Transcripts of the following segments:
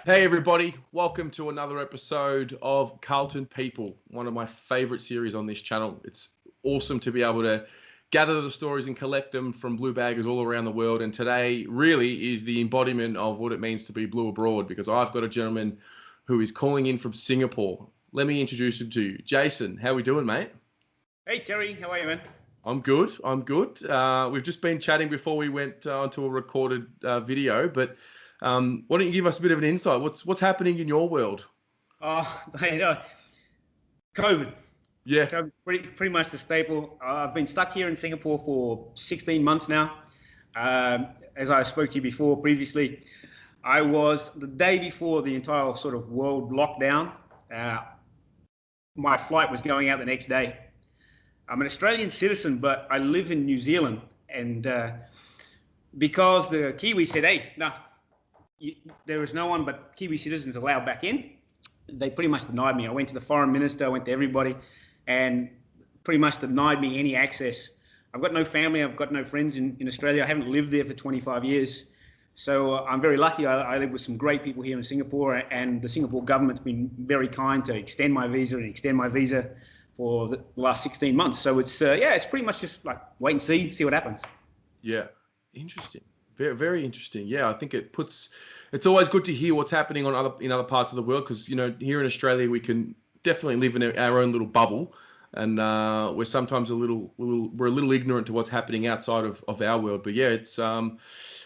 Hey everybody, welcome to another episode of Carlton People, one of my favorite series on this channel. It's awesome to be able to gather the stories and collect them from bluebaggers all around the world. And today really is the embodiment of what it means to be blue abroad, because I've got a gentleman who is calling in from Singapore. Let me introduce him to you. Jason, how we doing, mate? Hey Terry, how are you, man? I'm good. We've just been chatting before we went onto a recorded video, but why don't you give us a bit of an insight? What's happening in your world? Oh, COVID. Yeah. COVID, pretty much the staple. I've been stuck here in Singapore for 16 months now. As I spoke to you before previously, I was the day before the entire sort of world lockdown. My flight was going out the next day. I'm an Australian citizen, but I live in New Zealand, and because the Kiwi said, "Hey, no, there is no one but Kiwi citizens allowed back in," they pretty much denied me. I went to the foreign minister, I went to everybody, and pretty much denied me any access. I've got no family, I've got no friends in Australia. I haven't lived there for 25 years. So I'm very lucky. I live with some great people here in Singapore, and the Singapore government's been very kind to extend my visa for the last 16 months. So it's pretty much just like wait and see what happens. Yeah, interesting. Very, very interesting. Yeah, I think it's always good to hear what's happening in other parts of the world, because here in Australia we can definitely live in our own little bubble, and we're sometimes we're a little ignorant to what's happening outside of our world. But yeah, it's an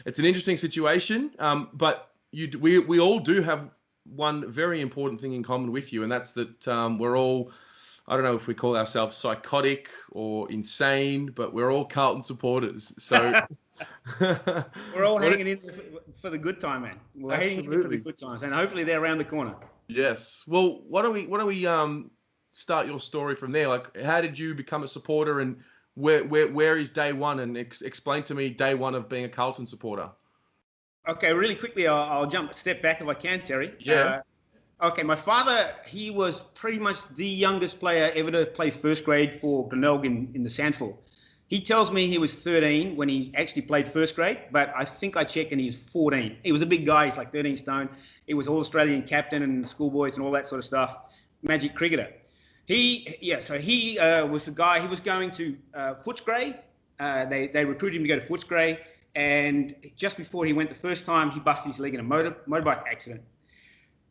interesting situation. But we all do have one very important thing in common with you, and that's that we're all, I don't know if we call ourselves psychotic or insane, but we're all Carlton supporters. So we're all hanging in for the good time, man. We're hanging in for the good times, and hopefully they're around the corner. Yes. Well, why don't we start your story from there? Like, how did you become a supporter, and where is day one? And explain to me day one of being a Carlton supporter. Okay, really quickly, I'll step back if I can, Terry. Yeah. Okay, my father, he was pretty much the youngest player ever to play first grade for Glenelg in the Sandford. He tells me he was 13 when he actually played first grade, but I think I checked and he was 14. He was a big guy. He's like 13 stone. He was All-Australian captain and schoolboys and all that sort of stuff. Magic cricketer. So he was the guy. He was going to Footscray. They recruited him to go to Footscray, and just before he went the first time, he busted his leg in a motorbike accident.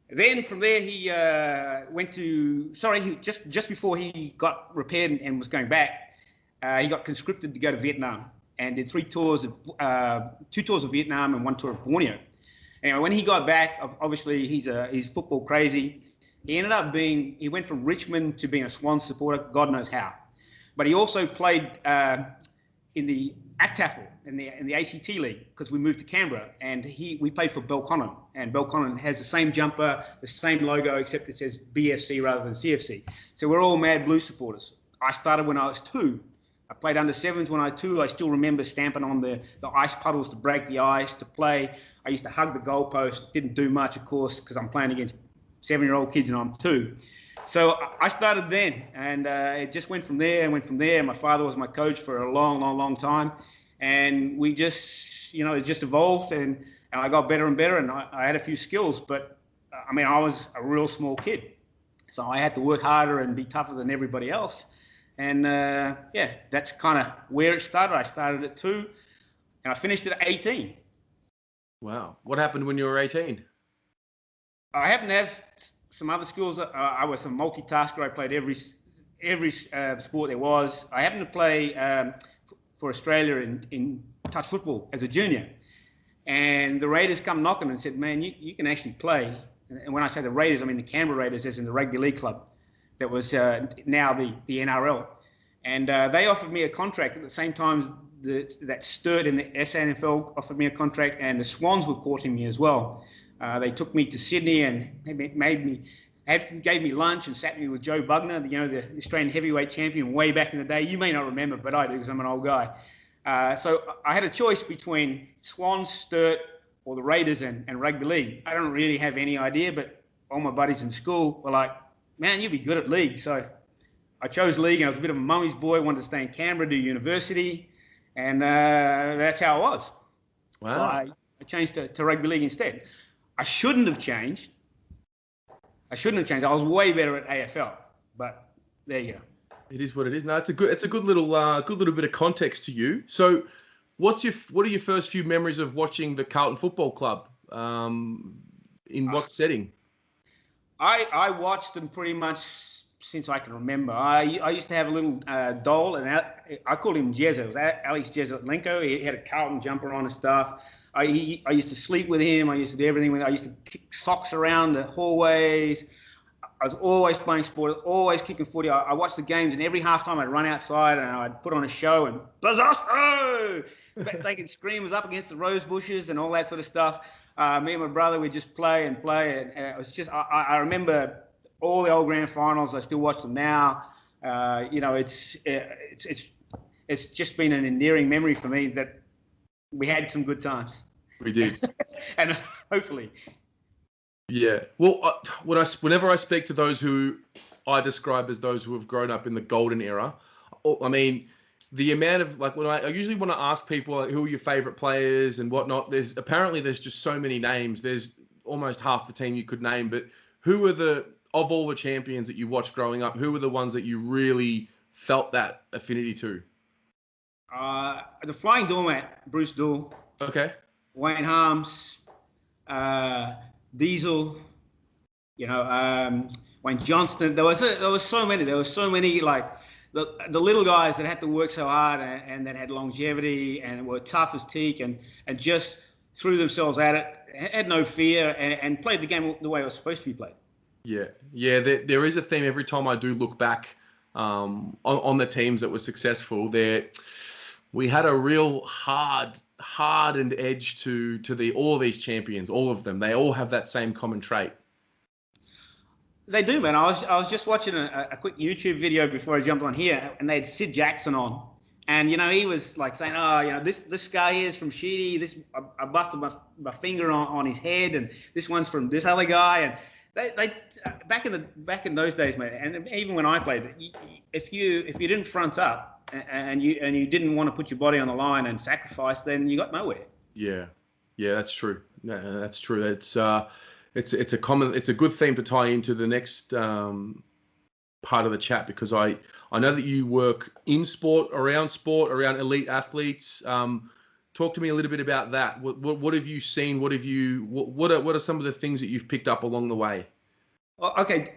Then from there, he went to, just before he got repaired and was going back, he got conscripted to go to Vietnam and did two tours of Vietnam and one tour of Borneo. Anyway, when he got back, obviously he's football crazy. He went from Richmond to being a Swans supporter, God knows how. But he also played in the ACTAFL, in the ACT League, because we moved to Canberra, and we played for Belconnen, and Belconnen has the same jumper, the same logo, except it says BFC rather than CFC. So we're all Mad Blue supporters. I started when I was 2. I played under 7s when I was 2. I still remember stamping on the ice puddles to break the ice, to play. I used to hug the goalpost. Didn't do much, of course, because I'm playing against 7-year-old kids and I'm 2. So I started then, and it just went from there and went from there. My father was my coach for a long, long, long time. And we just, it just evolved, and I got better and better, and I had a few skills. But, I was a real small kid. So I had to work harder and be tougher than everybody else. And, that's kind of where it started. I started at 2, and I finished it at 18. Wow. What happened when you were 18? I happened to have some other skills. I was a multitasker. I played every sport there was. I happened to play for Australia in touch football as a junior. And the Raiders come knocking and said, man, you can actually play. And when I say the Raiders, I mean the Canberra Raiders, as in the rugby league club that was now the NRL. And they offered me a contract at the same time that Sturt in the SANFL offered me a contract, and the Swans were courting me as well. They took me to Sydney and gave me lunch and sat me with Joe Bugner, the Australian heavyweight champion way back in the day. You may not remember, but I do, because I'm an old guy. So I had a choice between Swans, Sturt, or the Raiders and rugby league. I don't really have any idea, but all my buddies in school were like, man, you'd be good at league. So I chose league, and I was a bit of a mummy's boy, wanted to stay in Canberra, do university, and that's how it was. Wow. So I changed to rugby league instead. I shouldn't have changed. I was way better at AFL, but there you go. It is what it is. No, it's a good little bit of context to you. So, what are your first few memories of watching the Carlton Football Club? In what setting? I watched them pretty much since I can remember. I used to have a little doll, and I called him Jezza. It was Alex Jezza-Lenko. He had a Carlton jumper on and stuff. I used to sleep with him. I used to do everything with him. I used to kick socks around the hallways. I was always playing sport, always kicking footy. I watched the games, and every halftime I'd run outside and I'd put on a show and Bazasso! Taking screamers up against the rose bushes and all that sort of stuff. Me and my brother would just play, and it was just. I remember all the old grand finals. I still watch them now. It's just been an endearing memory for me that we had some good times. We did, and hopefully. Yeah. Well, whenever I speak to those who I describe as those who have grown up in the golden era, I mean, the amount of when I usually want to ask people who are your favorite players and whatnot. There's just so many names. There's almost half the team you could name. But who are of all the champions that you watched growing up? Who were the ones that you really felt that affinity to? The Flying Doormat, Bruce Dool. Okay. Wayne Harms. Diesel, Wayne Johnston. There was so many like the little guys that had to work so hard and that had longevity and were tough as teak and just threw themselves at it, had no fear and played the game the way it was supposed to be played. Yeah. There is a theme every time I do look back on the teams that were successful. We had a real hardened edge to all these champions, all of them. They all have that same common trait. They do, man. I was just watching a quick YouTube video before I jumped on here, and they had Sid Jackson on, and he was like saying, this guy here is from Sheedy. I busted my finger on his head, and this one's from this other guy, and they back in those days, mate. And even when I played, if you didn't front up. And you didn't want to put your body on the line and sacrifice, then you got nowhere. Yeah, that's true. No, that's true. It's a good theme to tie into the next part of the chat, because I know that you work in sport, around elite athletes. Talk to me a little bit about that. What have you seen? What are some of the things that you've picked up along the way? Okay,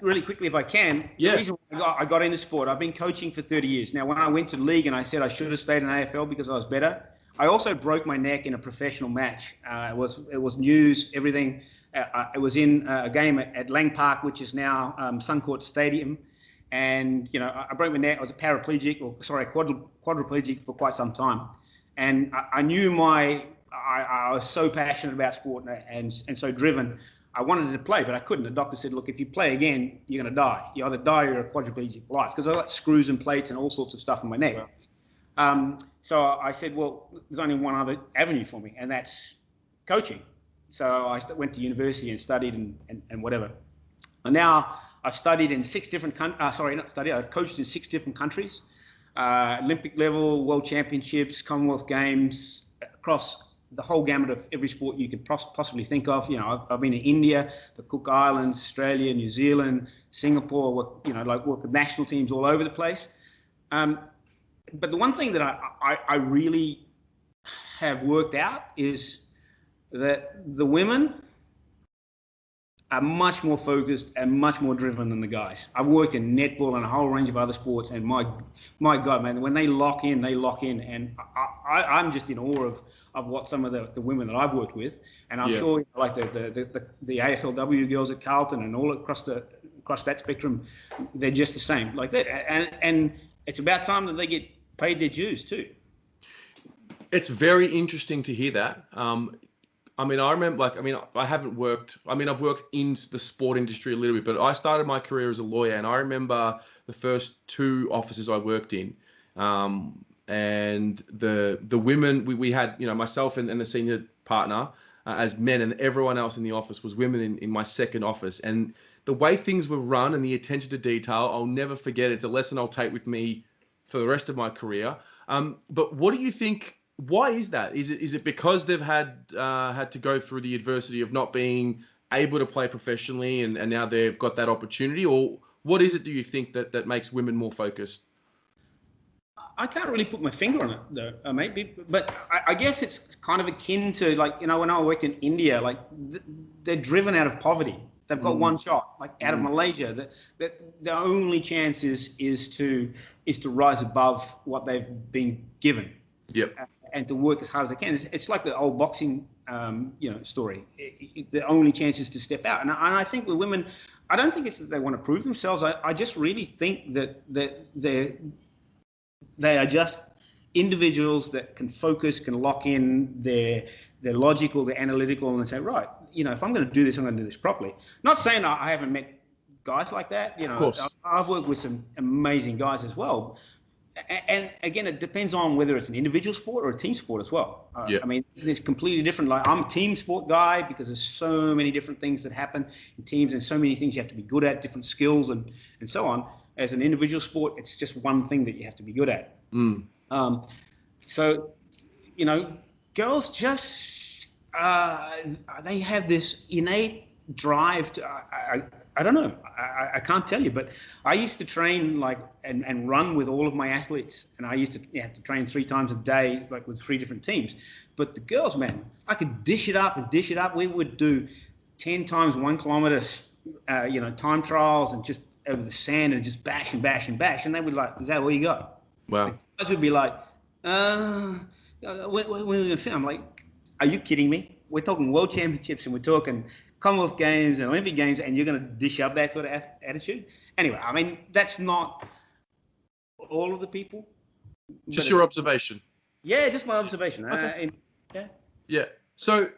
really quickly if I can. Yeah. The reason I got into sport, I've been coaching for 30 years. Now, when I went to the league and I said I should have stayed in AFL because I was better, I also broke my neck in a professional match. It was news, everything. It was in a game at Lang Park, which is now Suncourt Stadium. And, I broke my neck. I was a quadriplegic for quite some time. And I knew I was so passionate about sport and so driven. I wanted to play, but I couldn't. The doctor said, look, if you play again, you're going to die. You either die or you're a quadriplegic for life, because I got screws and plates and all sorts of stuff in my neck. Wow. So I said, well, there's only one other avenue for me, and that's coaching. So I went to university and studied and whatever. And now I've studied in 6 different I've coached in 6 different countries, Olympic level, World Championships, Commonwealth Games, across the whole gamut of every sport you could possibly think of. I've been in India, the Cook Islands, Australia, New Zealand, Singapore, work with national teams all over the place. But the one thing that I really have worked out is that the women are much more focused and much more driven than the guys. I've worked in netball and a whole range of other sports, and my God, man, when they lock in, and I'm just in awe of what some of the women that I've worked with, and I'm sure like the AFLW girls at Carlton and all across that spectrum, they're just the same like that, and it's about time that they get paid their dues too. It's very interesting to hear that. I remember, I've worked in the sport industry a little bit, but I started my career as a lawyer, and I remember the first 2 offices I worked in, and the women, we had, myself and the senior partner as men, and everyone else in the office was women in my second office. And the way things were run and the attention to detail, I'll never forget. It's a lesson I'll take with me for the rest of my career. But what do you think Why is that? Is it because they've had to go through the adversity of not being able to play professionally, and now they've got that opportunity, or what is it? Do you think that makes women more focused? I can't really put my finger on it, though, mate. But I guess it's kind of akin to, like, you know, when I worked in India, like they're driven out of poverty. They've got one shot, like out of Malaysia. The only chance is to rise above what they've been given. Yep. And to work as hard as they can. It's like the old boxing, story. The only chance is to step out. And I think with women, I don't think it's that they want to prove themselves. I just really think that they are just individuals that can focus, can lock in their logical, their analytical, and say, right, you know, if I'm going to do this, I'm going to do this properly. Not saying I haven't met guys like that. You know, Of course. I've worked with some amazing guys as well. And again, it depends on whether it's an individual sport or a team sport as well. Yeah. I mean, there's completely different. Like, I'm a team sport guy because there's so many different things that happen in teams, and so many things you have to be good at, different skills and so on. As an individual sport, it's just one thing that you have to be good at. So, you know, girls just they have this innate drive to. I don't know. I can't tell you, but I used to train and run with all of my athletes, and I used to have to train 3 times a day, like with 3 different teams. But the girls, man, I could dish it up. We would do 10 times 1 kilometer, time trials, and just over the sand and just bash and bash and bash. And they would like, is that all you got? Wow. The guys would be like, when are we going to film? I'm like, are you kidding me? We're talking world championships and we're talking Commonwealth Games and Olympic Games, and you're going to dish up that sort of attitude? Anyway, I mean, that's not all of the people. Just your observation. Yeah, just my observation. Okay. Yeah. Yeah. So,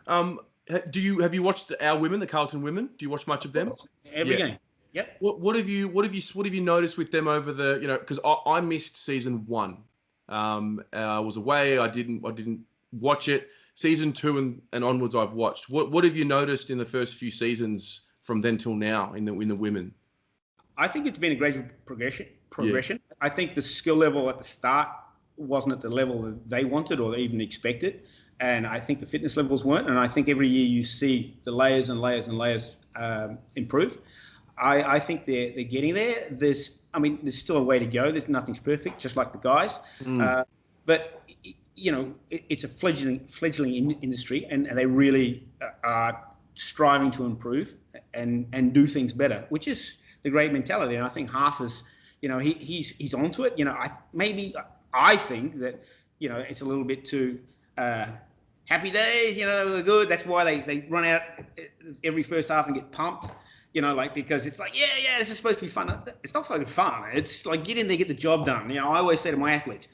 have you watched our women, the Carlton women? Do you watch much of them? Every game. Yep. What have you noticed with them over the, you know, because I missed season 1. I was away. I didn't watch it. Season 2 and onwards, I've watched. What have you noticed in the first few seasons from then till now in the women? I think it's been a gradual progression. Yeah. I think the skill level at the start wasn't at the level that they wanted or even expected, and I think the fitness levels weren't. And I think every year you see the layers and layers and layers improve. I think they're getting there. There's still a way to go. Nothing's perfect, just like the guys. But you know, it's a fledgling industry, and they really are striving to improve and do things better, which is the great mentality. And I think Half is, you know, he's onto it. You know, I think that, you know, it's a little bit too happy days. You know, we're good. That's why they run out every first half and get pumped. You know, like, because it's like, yeah, this is supposed to be fun. It's not fucking fun. It's like, get in there, get the job done. You know, I always say to my athletes,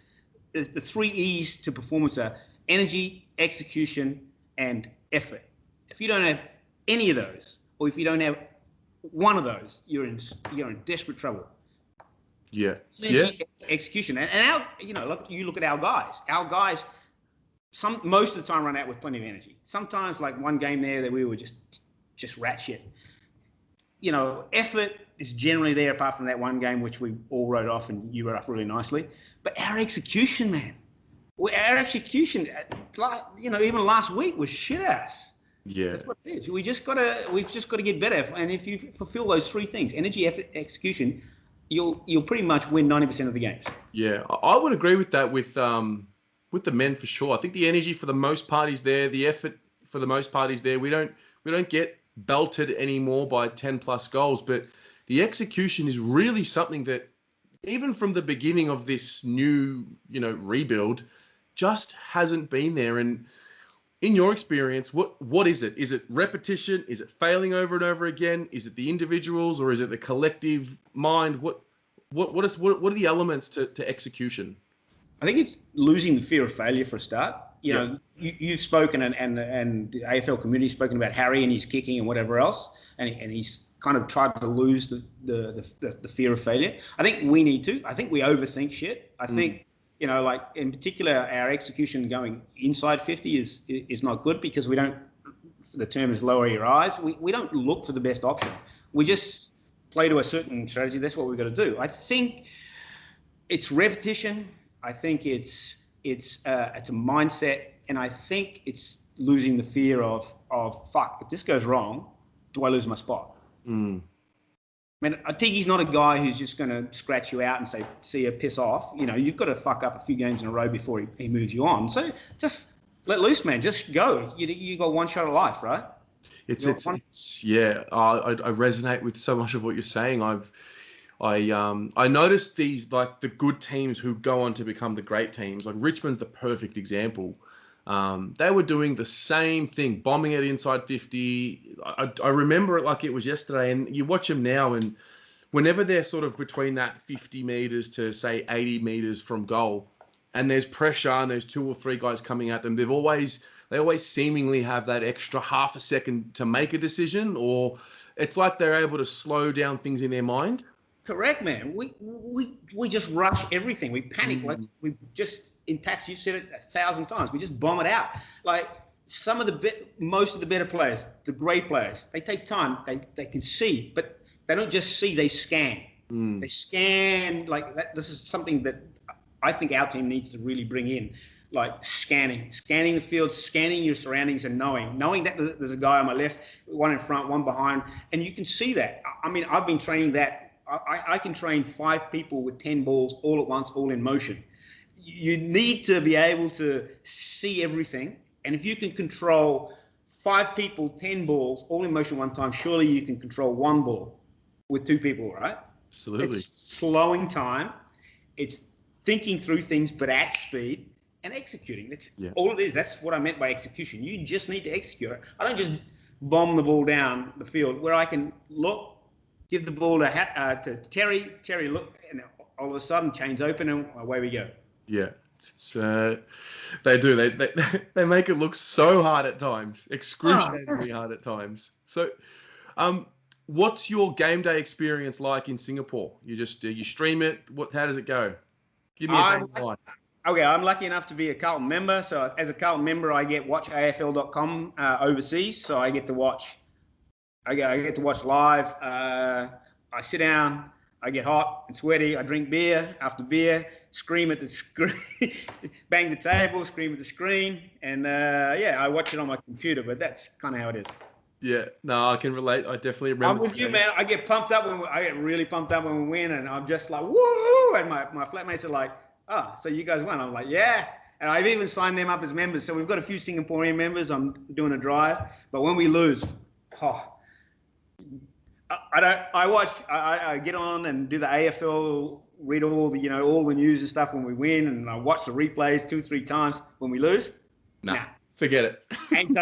the 3 E's to performance are energy, execution, and effort. If you don't have any of those, or if you don't have one of those, you're in desperate trouble. Yeah. Energy, execution, and our, you know, look at our guys. Our guys, most of the time, run out with plenty of energy. Sometimes, like one game there, that we were just rat shit. You know, effort is generally there, apart from that one game, which we all wrote off, and you wrote off really nicely. But our execution, man, you know, even last week was shit ass. Yeah. That's what it is. We've just got to get better. And if you fulfill those 3 things, energy, effort, execution, you'll pretty much win 90% of the games. Yeah, I would agree with that with the men for sure. I think the energy for the most part is there. The effort for the most part is there. We don't get belted anymore by 10 plus goals, but the execution is really something that even from the beginning of this new, you know, rebuild, just hasn't been there. And in your experience, what is it? Is it repetition? Is it failing over and over again? Is it the individuals, or is it the collective mind? What are the elements to execution? I think it's losing the fear of failure for a start. You know, you've spoken and the AFL community's spoken about Harry and his kicking and whatever else, and he's kind of tried to lose the fear of failure. I think we need to. I think we overthink shit. I think, you know, like in particular, our execution going inside 50 is not good, because we don't. The term is lower your eyes. We don't look for the best option. We just play to a certain strategy. That's what we've got to do. I think it's repetition. I think it's it's a mindset, and I think it's losing the fear of fuck. If this goes wrong, do I lose my spot? Mm. I mean, Tigi's not a guy who's just going to scratch you out and say, see you, piss off. You know, you've got to fuck up a few games in a row before he moves you on. So just let loose, man. Just go. You got one shot at life, right? It's yeah. I resonate with so much of what you're saying. I noticed these, like, the good teams who go on to become the great teams. Like Richmond's the perfect example. They were doing the same thing, bombing it inside 50. I remember it like it was yesterday. And you watch them now, and whenever they're sort of between that 50 meters to say 80 meters from goal, and there's pressure and there's 2 or 3 guys coming at them, they always seemingly have that extra half a second to make a decision, or it's like they're able to slow down things in their mind. Correct, man. We just rush everything. We panic. Like we just, in packs, you said it 1,000 times. We just bomb it out. Like most of the better players, the great players, they take time. They can see, but they don't just see. They scan. They scan like that. This is something that I think our team needs to really bring in, like scanning the field, scanning your surroundings, and knowing that there's a guy on my left, one in front, one behind, and you can see that. I mean, I've been training that. I can train 5 people with 10 balls all at once, all in motion. You need to be able to see everything. And if you can control 5 people, 10 balls, all in motion one time, surely you can control 1 ball with 2 people, right? Absolutely. It's slowing time. It's thinking through things, but at speed, and executing. That's all it is. That's what I meant by execution. You just need to execute it. I don't just bomb the ball down the field where I can look, give the ball to Terry. Terry look, and all of a sudden, chains open, and away we go. Yeah, they do. They make it look so hard at times, excruciatingly hard at times. So, what's your game day experience like in Singapore? You stream it. How does it go? Give me a day in life. Okay, I'm lucky enough to be a Carlton member. So as a Carlton member, I get watchafl.com overseas. So I get to watch. I get to watch live. I sit down. I get hot and sweaty. I drink beer after beer. Scream at the screen. Bang the table. Scream at the screen. And I watch it on my computer. But that's kind of how it is. Yeah, no, I can relate. I definitely remember. I'm with you, man. I get pumped up I get really pumped up when we win, and I'm just like, woo! And my flatmates are like, oh, so you guys won? I'm like, yeah. And I've even signed them up as members. So we've got a few Singaporean members. I'm doing a drive, but when we lose, I get on and do the AFL, read all the news and stuff when we win, and I watch the replays 2-3 times. When we lose, nah. Forget it. Ain't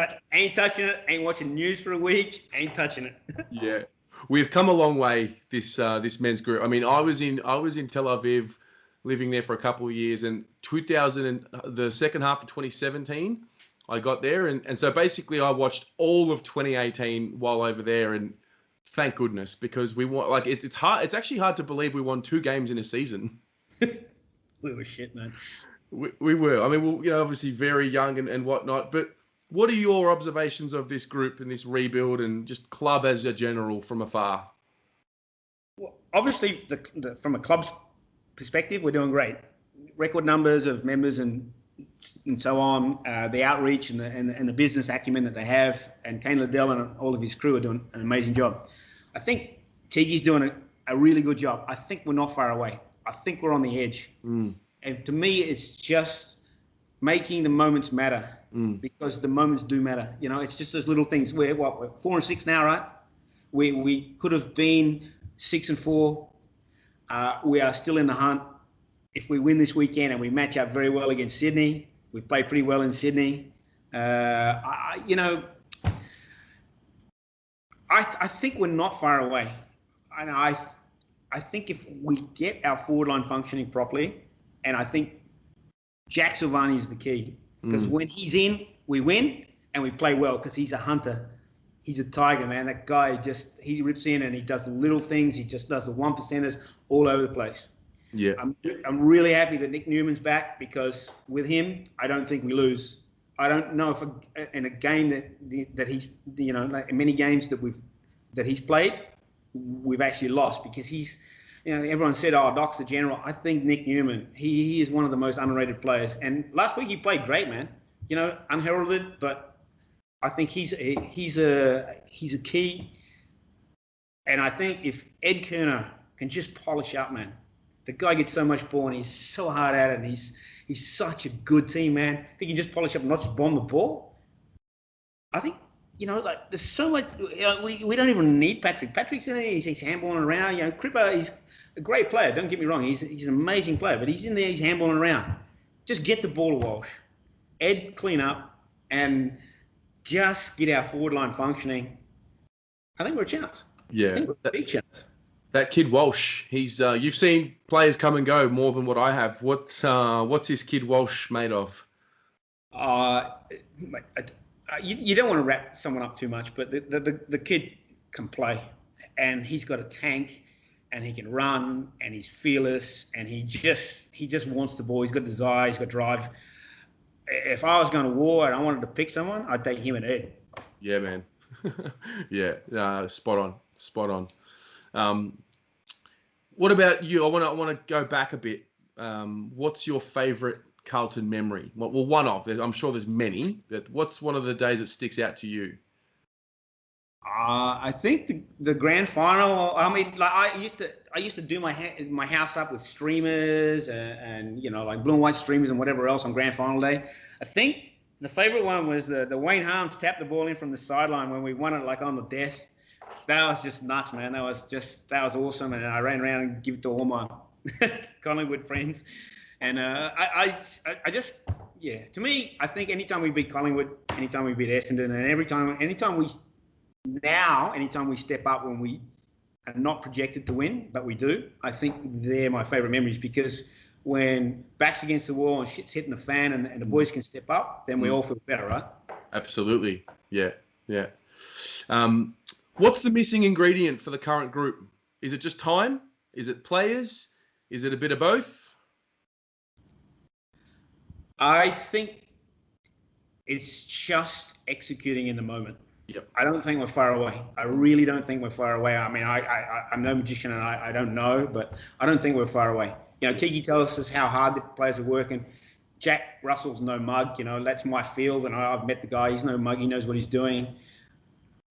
touching it. Ain't watching news for a week. Ain't touching it. Yeah, we've come a long way. This men's group. I mean, I was in Tel Aviv, living there for a couple of years, and the second half of 2017, I got there, and so basically I watched all of 2018 while over there, and thank goodness, because we won. Like it's hard. It's actually hard to believe we won 2 games in a season. We were shit, man. We were. I mean, we're, obviously very young and whatnot, but what are your observations of this group and this rebuild and just club as a general from afar? Well, obviously, from a club's perspective, we're doing great. Record numbers of members and so on. The outreach and the business acumen that they have, and Kane Liddell and all of his crew are doing an amazing job. I think Tigi's doing a really good job. I think we're not far away. I think we're on the edge. And to me, it's just making the moments matter, because the moments do matter. You know, it's just those little things. We're 4-6 now, right? We could have been 6-4. We are still in the hunt. If we win this weekend and we match up very well against Sydney, we play pretty well in Sydney. I think we're not far away. And I think if we get our forward line functioning properly, and I think Jack Silvani is the key, because when he's in, we win and we play well, because he's a hunter. He's a tiger, man. That guy he rips in and he does the little things. He just does the 1%ers all over the place. Yeah. I'm really happy that Nick Newman's back, because with him, I don't think we lose. I don't know if in a game that he's, like many games that he's played, we've actually lost, because he's everyone said, "Oh, Doc's the general." I think Nick Newman, he is one of the most underrated players. And last week he played great, man. Unheralded, but I think he's a key. And I think if Ed Kerner can just polish up, man, the guy gets so much ball and he's so hard at it, and he's such a good team, man. If he can just polish up and not just bomb the ball, I think, there's so much. We don't even need Patrick. Patrick's in there, he's handballing around. Cripper, he's a great player. Don't get me wrong, he's an amazing player, but he's in there, he's handballing around. Just get the ball to Walsh. Ed, clean up, and just get our forward line functioning. I think we're a chance. Yeah, I think we're a big chance. That kid Walsh, he's you've seen players come and go more than what I have. What's this kid Walsh made of? You don't want to wrap someone up too much, but the kid can play, and he's got a tank, and he can run, and he's fearless, and he just wants the ball. He's got desire, he's got drive. If I was going to war and I wanted to pick someone, I'd take him and Ed. Yeah, man. Yeah, spot on. What about you? I want to go back a bit. What's your favourite Carlton memory? Well, one of. I'm sure there's many, but what's one of the days that sticks out to you? I think the grand final. I mean, like I used to do my house up with streamers and like blue and white streamers and whatever else on grand final day. I think the favourite one was the Wayne Harms tapped the ball in from the sideline when we won it like on the death. That was just nuts, man. That was awesome, and I ran around and give it to all my Collingwood friends. And I just, to me, I think anytime we beat Collingwood, anytime we beat Essendon, and anytime we step up when we are not projected to win, but we do, I think they're my favourite memories, because when back's against the wall and shit's hitting the fan and the boys can step up, then we all feel better, right? Absolutely. Yeah. What's the missing ingredient for the current group? Is it just time? Is it players? Is it a bit of both? I think it's just executing in the moment. Yep. I don't think we're far away. I really don't think we're far away. I mean, I'm no magician and I don't know, but I don't think we're far away. Tiki tells us how hard the players are working. Jack Russell's no mug. That's my field, and I've met the guy. He's no mug. He knows what he's doing.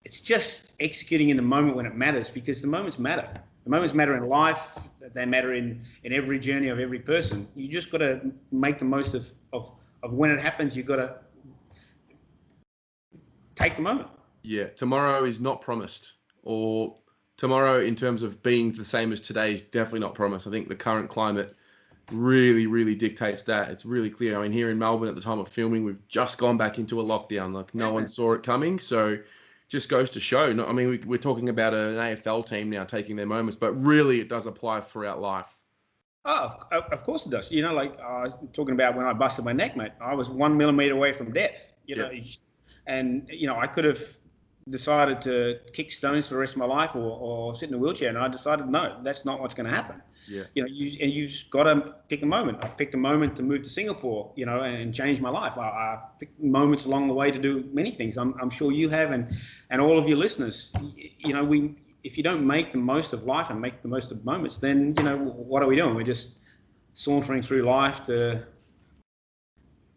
It's just executing in the moment when it matters, because the moments matter. The moments matter in life. They matter in every journey of every person. You just got to make the most of when it happens. You've got to take the moment. Yeah, tomorrow is not promised, or tomorrow in terms of being the same as today is definitely not promised. I think the current climate really, really dictates that. It's really clear. I mean, here in Melbourne at the time of filming, we've just gone back into a lockdown. Like no one saw it coming. So just goes to show. I mean, we're talking about an AFL team now taking their moments, but really it does apply throughout life. Oh, of course it does. Like I was talking about when I busted my neck, mate. I was 1 millimeter away from death. And I could have decided to kick stones for the rest of my life or sit in a wheelchair, and I decided no, that's not what's going to happen. Yeah. You just got to pick a moment. I picked a moment to move to Singapore, and change my life. I picked moments along the way to do many things. I'm sure you have, and all of your listeners. If you don't make the most of life and make the most of moments, then what are we doing? We're just sauntering through life to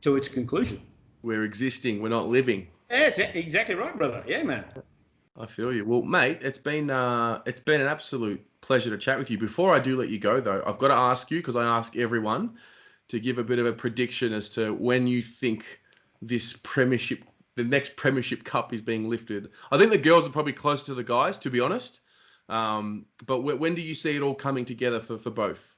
its conclusion. We're existing. We're not living. Yeah, that's exactly right, brother. Yeah, man. I feel you. Well, mate, it's been an absolute pleasure to chat with you. Before I do let you go, though, I've got to ask you, because I ask everyone, to give a bit of a prediction as to when you think the next premiership cup is being lifted. I think the girls are probably closer to the guys, to be honest. But when do you see it all coming together for both?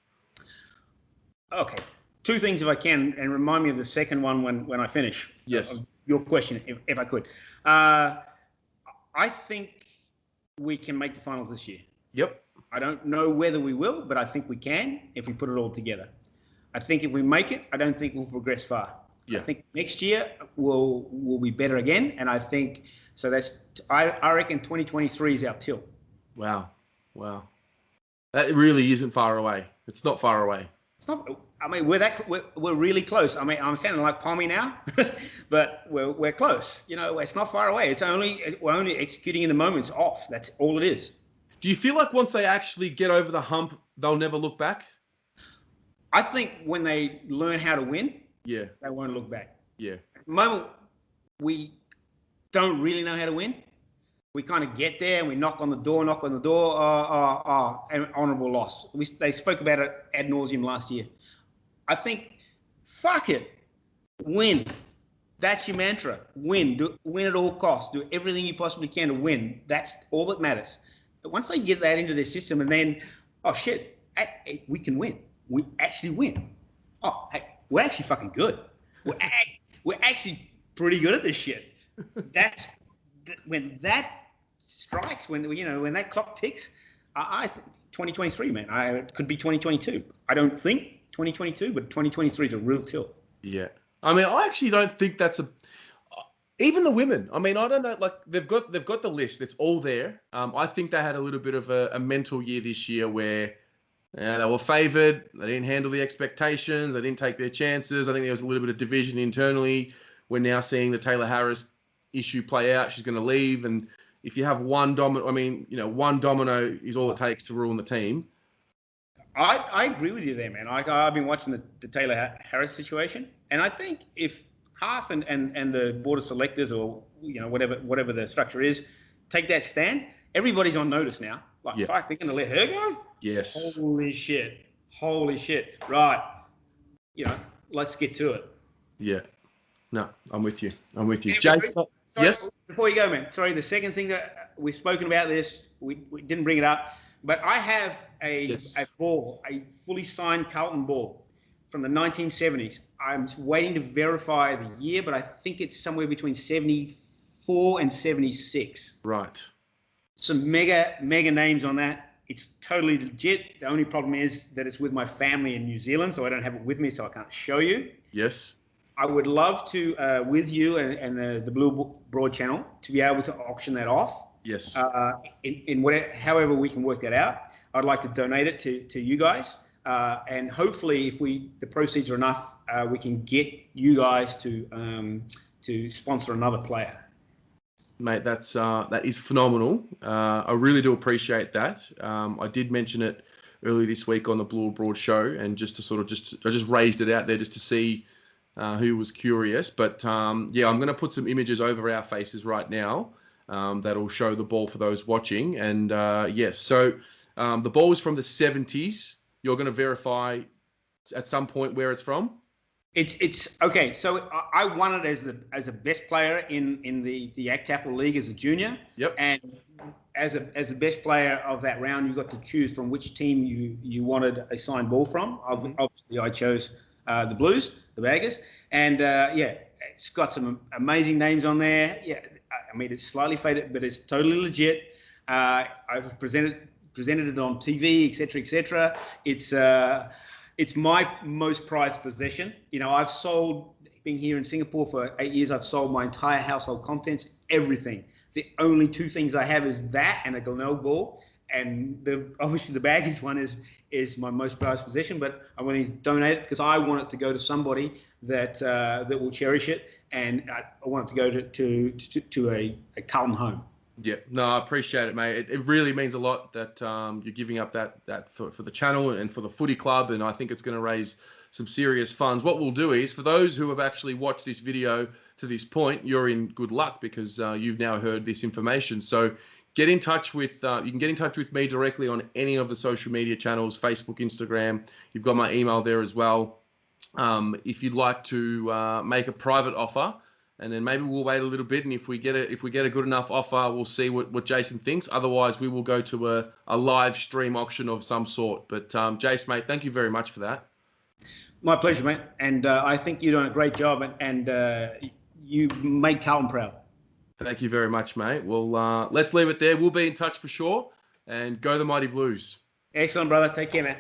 Okay. Two things, if I can, and remind me of the second one when I finish. Yes. Your question, if I could. I think we can make the finals this year. Yep. I don't know whether we will, but I think we can if we put it all together. I think if we make it, I don't think we'll progress far. Yeah. I think next year we'll be better again, and I think so. I reckon 2023 is our till. Wow. That really isn't far away. It's not far away. It's not. I mean, we're really close. I mean, I'm sounding like Pommy now, but we're close. It's not far away. We're only executing in the moments off. That's all it is. Do you feel like once they actually get over the hump, they'll never look back? I think when they learn how to win, Yeah. they won't look back. Yeah. At the moment, we don't really know how to win. We kind of get there and we knock on the door, and honourable loss. They spoke about it ad nauseum last year. I think, fuck it, win. That's your mantra. Win. Win at all costs. Do everything you possibly can to win. That's all that matters. But once they get that into their system, and then, oh shit, we can win. We actually win. Oh, hey, we're actually fucking good. We're actually pretty good at this shit. That's when that strikes, when that clock ticks. I think 2023, man. It could be 2022. I don't think 2022, but 2023 is a real tilt. Yeah. I mean, I actually don't think that's even the women. I mean, I don't know. Like they've got the list. It's all there. I think they had a little bit of a mental year this year where they were favoured. They didn't handle the expectations. They didn't take their chances. I think there was a little bit of division internally. We're now seeing the Taylor Harris issue play out. She's going to leave, and if you have one domino is all it takes to ruin the team. I agree with you there, man. I've been watching the Taylor Harris situation, and I think if half and the board of selectors, or whatever the structure is, take that stand, everybody's on notice now. Like, fuck, they're going to let her go? Yes. Holy shit. Right. Let's get to it. Yeah. No, I'm with you. Jason, sorry, yes? Before you go, man. Sorry, the second thing that we've spoken about this, we didn't bring it up, but I have a ball, a fully signed Carlton ball from the 1970s. I'm waiting to verify the year, but I think it's somewhere between 74 and 76. Right. Some mega names on that. It's totally legit. The only problem is that it's with my family in New Zealand, so I don't have it with me, so I can't show you. Yes. I would love to, with you and the Blue Broad channel, to be able to auction that off. Yes. In whatever, however we can work that out. I'd like to donate it to you guys, and hopefully, if the proceeds are enough, we can get you guys to sponsor another player. Mate, that is phenomenal. I really do appreciate that. I did mention it earlier this week on the Blue Broad show, and I just raised it out there just to see who was curious. But I'm going to put some images over our faces right now that'll show the ball for those watching. And so the ball is from the 70s. You're going to verify at some point where it's from? It's okay. So I won it as a best player in the ACTAFL League as a junior. Yep. And as the best player of that round, you got to choose from which team you wanted a signed ball from. Obviously, I chose the Blues, the Baggers, and it's got some amazing names on there. Yeah, I mean it's slightly faded, but it's totally legit. I've presented it on TV, etc. It's my most prized possession. I've sold, being here in Singapore for 8 years, I've sold my entire household contents, everything. The only two things I have is that and a Glenelg ball. And obviously the Baggies one is my most prized possession, but I want to donate it because I want it to go to somebody that will cherish it, and I want it to go to a Carlton home. Yeah, no, I appreciate it, mate. It really means a lot that you're giving up that for the channel and for the footy club, and I think it's going to raise some serious funds. What we'll do is, for those who have actually watched this video to this point, you're in good luck because you've now heard this information. So get in touch with, you can get in touch with me directly on any of the social media channels, Facebook, Instagram. You've got my email there as well. If you'd like to make a private offer, and then maybe we'll wait a little bit, and if we get a good enough offer, we'll see what Jason thinks. Otherwise, we will go to a live stream auction of some sort. But Jace, mate, thank you very much for that. My pleasure, mate. And I think you're doing a great job, and you make Carlton proud. Thank you very much, mate. Well, let's leave it there. We'll be in touch for sure. And go the Mighty Blues. Excellent, brother. Take care, man.